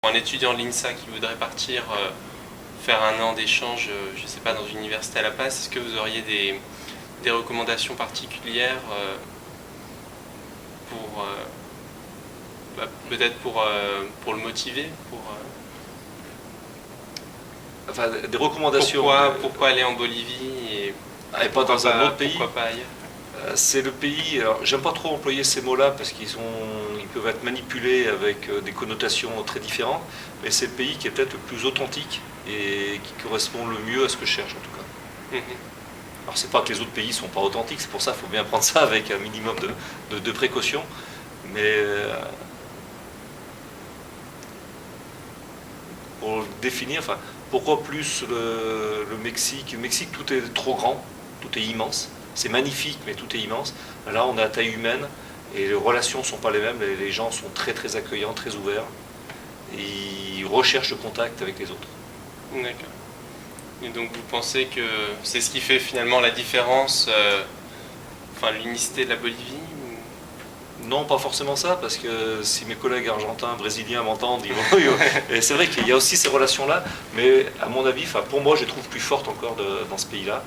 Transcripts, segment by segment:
Un étudiant de l'INSA qui voudrait partir faire un an d'échange, je ne sais pas, dans une université à La Paz, est-ce que vous auriez des recommandations particulières pour peut-être pour le motiver, Enfin, des recommandations. Pourquoi aller en Bolivie et pas dans un autre pays. Pourquoi pas ailleurs? C'est le pays, alors j'aime pas trop employer ces mots-là parce ils peuvent être manipulés avec des connotations très différentes, mais c'est le pays qui est peut-être le plus authentique et qui correspond le mieux à ce que je cherche en tout cas. Alors c'est pas que les autres pays sont pas authentiques, c'est pour ça qu'il faut bien prendre ça avec un minimum de précaution, mais pour définir, enfin, pourquoi plus le Mexique? Le Mexique, tout est trop grand, tout est immense. C'est magnifique, mais tout est immense. Là, on est à taille humaine et les relations ne sont pas les mêmes. Les gens sont très très accueillants, très ouverts. Et ils recherchent le contact avec les autres. D'accord. Et donc vous pensez que c'est ce qui fait finalement la différence, enfin l'unicité de la Bolivie? Non, pas forcément ça, parce que si mes collègues argentins, brésiliens m'entendent, ils vont... Et c'est vrai qu'il y a aussi ces relations-là, mais à mon avis, enfin, pour moi, je les trouve plus fortes encore dans ce pays-là.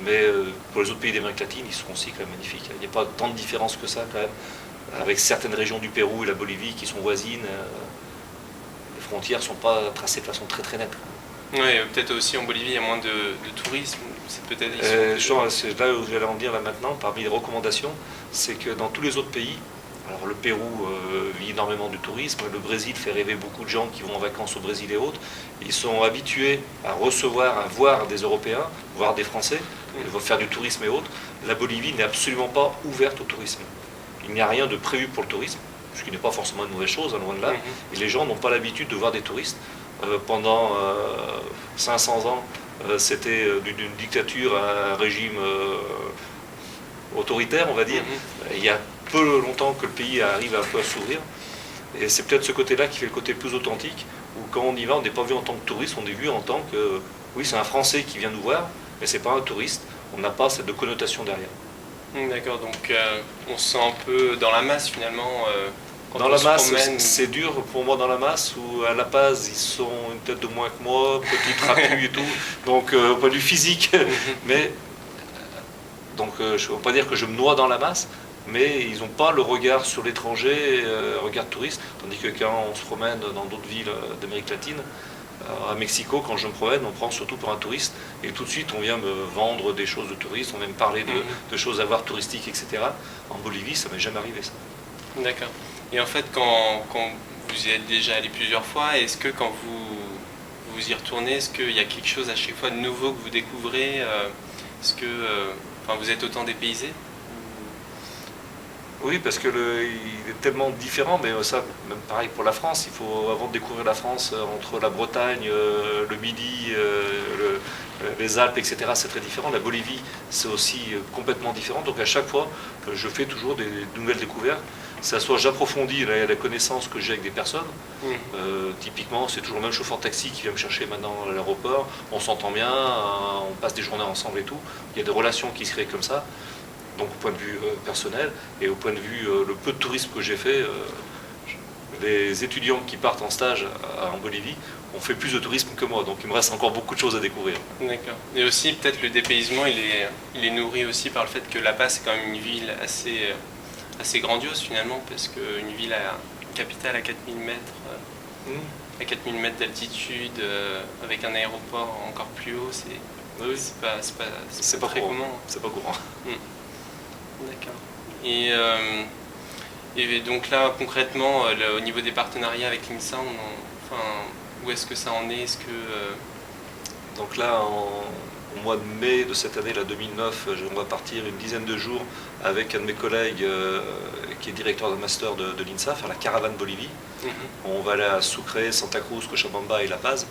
Mais pour les autres pays d'Amérique latine, ils sont aussi quand même magnifiques. Il n'y a pas tant de différence que ça quand même, avec certaines régions du Pérou et la Bolivie qui sont voisines. Les frontières ne sont pas tracées de façon très très nette. Oui, peut-être aussi en Bolivie il y a moins de tourisme. C'est peut-être. C'est là où j'allais en dire là maintenant, parmi les recommandations, c'est que dans tous les autres pays, alors le Pérou vit énormément de tourisme, le Brésil fait rêver beaucoup de gens qui vont en vacances au Brésil et autres. Ils sont habitués à recevoir, à voir des Européens, voir des Français, ils vont faire du tourisme et autres. La Bolivie n'est absolument pas ouverte au tourisme. Il n'y a rien de prévu pour le tourisme, ce qui n'est pas forcément une mauvaise chose, loin de là. Et les gens n'ont pas l'habitude de voir des touristes. Pendant 500 ans, c'était d'une dictature à un régime autoritaire, on va dire. Il y a peu longtemps que le pays arrive un peu à s'ouvrir. Et c'est peut-être ce côté-là qui fait le côté plus authentique, où quand on y va, on n'est pas vu en tant que touriste, on est vu en tant que, oui, c'est un Français qui vient nous voir, mais c'est pas un touriste, on n'a pas cette de connotation derrière. D'accord, donc on se sent un peu dans la masse finalement. Dans la masse, c'est dur pour moi dans la masse, où à La Paz, ils sont une tête de moins que moi, petits trapus et tout, donc au point de vue physique, mais donc je ne veux pas dire que je me noie dans la masse, mais ils n'ont pas le regard sur l'étranger, regard touriste, tandis que quand on se promène dans d'autres villes d'Amérique latine, à Mexico, quand je me promène, on prend surtout pour un touriste, et tout de suite on vient me vendre des choses de touristes, on vient me parler de choses à voir touristiques, etc. En Bolivie, ça m'est jamais arrivé ça. D'accord. Et en fait, quand vous y êtes déjà allé plusieurs fois, est-ce que quand vous y retournez, est-ce qu'il y a quelque chose à chaque fois de nouveau que vous découvrez? Est-ce que vous êtes autant dépaysé? Oui, parce que il est tellement différent, mais ça, même pareil pour la France, il faut, avant de découvrir la France, entre la Bretagne, le Midi, les Alpes, etc., c'est très différent. La Bolivie, c'est aussi complètement différent. Donc à chaque fois, je fais toujours des nouvelles découvertes. Ça soit j'approfondis la connaissance que j'ai avec des personnes. Typiquement, c'est toujours le même chauffeur de taxi qui vient me chercher maintenant à l'aéroport. On s'entend bien, on passe des journées ensemble et tout. Il y a des relations qui se créent comme ça. Donc au point de vue personnel et au point de vue le peu de tourisme que j'ai fait, les étudiants qui partent en stage en Bolivie ont fait plus de tourisme que moi, donc il me reste encore beaucoup de choses à découvrir. D'accord. Et aussi peut-être le dépaysement, il est nourri aussi par le fait que La Paz c'est quand même une ville assez grandiose finalement, parce qu'une ville une capitale à 4000 mètres, à 4000 mètres d'altitude, avec un aéroport encore plus haut, c'est pas très commun. C'est pas courant. D'accord. Et donc là, concrètement, au niveau des partenariats avec l'INSA, où est-ce que ça en est? Donc là, au mois de mai de cette année, la 2009, on va partir une dizaine de jours avec un de mes collègues qui est directeur de master de l'INSA, faire la caravane Bolivie. On va aller à Sucre, Santa Cruz, Cochabamba et La Paz,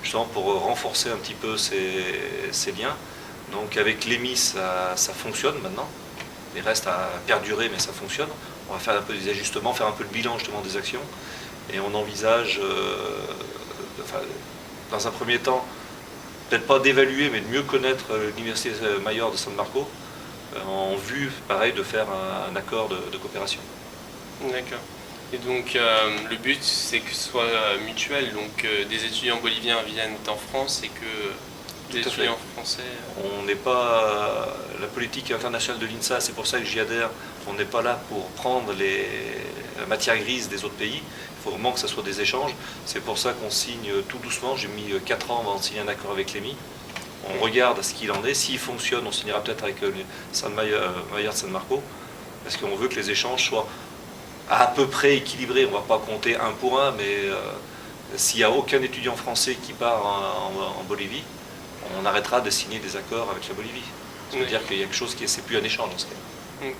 justement pour renforcer un petit peu ces liens. Donc avec l'EMI, ça fonctionne maintenant. Il reste à perdurer, mais ça fonctionne. On va faire un peu des ajustements, faire un peu le bilan justement des actions. Et on envisage, dans un premier temps, peut-être pas d'évaluer, mais de mieux connaître l'Université Mayor de San Marco, en vue, pareil, de faire un accord de coopération. D'accord. Et donc le but c'est que ce soit mutuel, donc des étudiants boliviens viennent en France et que des étudiants français... On n'est pas... La politique internationale de l'INSA, c'est pour ça que j'y adhère, on n'est pas là pour prendre les matières grises des autres pays, il faut vraiment que ce soit des échanges. C'est pour ça qu'on signe tout doucement, j'ai mis 4 ans avant de signer un accord avec l'EMI. On regarde ce qu'il en est, s'il fonctionne, on signera peut-être avec Maillard de San Marco, parce qu'on veut que les échanges soient à peu près équilibrés. On ne va pas compter un pour un, mais s'il n'y a aucun étudiant français qui part en Bolivie, on arrêtera de signer des accords avec la Bolivie. Ça veut dire qu'il y a quelque chose qui n'est plus un échange dans ce cas. Okay.